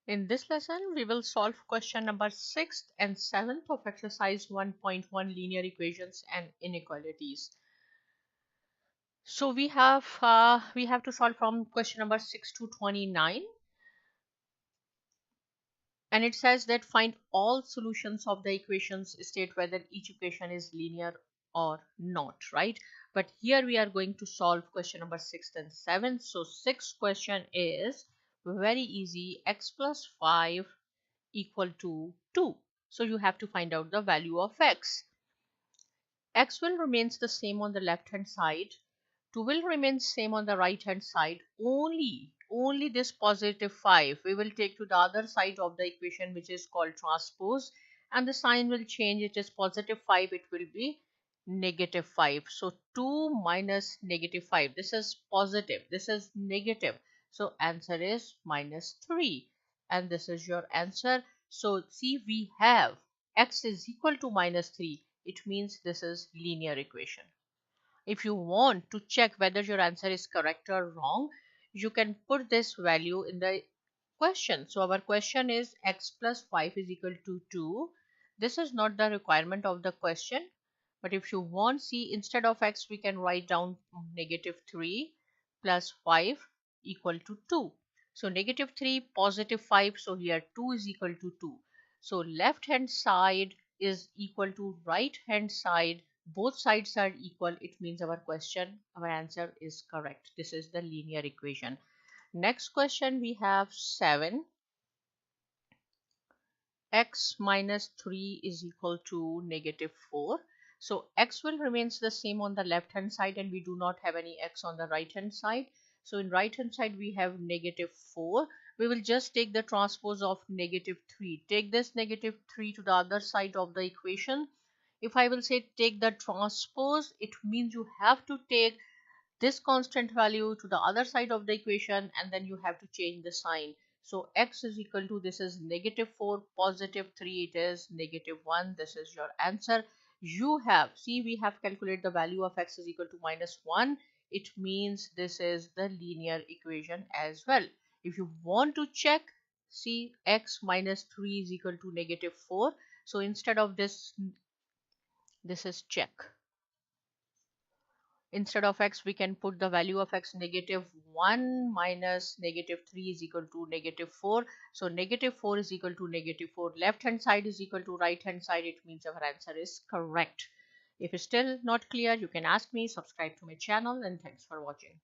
In this lesson, we will solve question number 6 and 7th of exercise 1.1 linear equations and inequalities. So we have to solve from question number 6 to 29, and it says that find all solutions of the equations, state whether each equation is linear or not, right? But here we are going to solve question number 6 and 7. So sixth question is very easy. X plus 5 equal to 2. So you have to find out the value of x. X will remains the same on the left hand side. 2 will remain same on the right hand side. Only this positive 5 we will take to the other side of the equation, which is called transpose, and the sign will change. It is positive 5, it will be negative 5. So 2 minus negative 5, this is positive, this is negative, so answer is minus 3, and this is your answer. So see, we have x is equal to minus 3. It means this is linear equation. If you want to check whether your answer is correct or wrong, you can put this value in the question. So our question is x plus 5 is equal to 2. This is not the requirement of the question, but if you want, see, instead of x we can write down negative 3 plus 5 equal to 2. So negative 3 positive 5, so here 2 is equal to 2. So left hand side is equal to right hand side. Both sides are equal. It means our answer is correct. This is the linear equation. Next question we have 7. X minus 3 is equal to negative 4. So x will remains the same on the left hand side, and we do not have any x on the right hand side. So in right hand side we have negative 4. We will just take the transpose of negative 3. Take this negative 3 to the other side of the equation. If I will say take the transpose, it means you have to take this constant value to the other side of the equation, and then you have to change the sign. So x is equal to, this is negative 4, positive 3, it is negative 1. This is your answer. You have, see, we have calculated the value of x is equal to minus 1. It means this is the linear equation as well. If you want to check, see, x minus 3 is equal to negative 4. So instead of this is check. Instead of x, we can put the value of x negative 1 minus negative 3 is equal to negative 4. So negative 4 is equal to negative 4. Left hand side is equal to right hand side. It means our answer is correct. If it's still not clear, you can ask me, subscribe to my channel, and thanks for watching.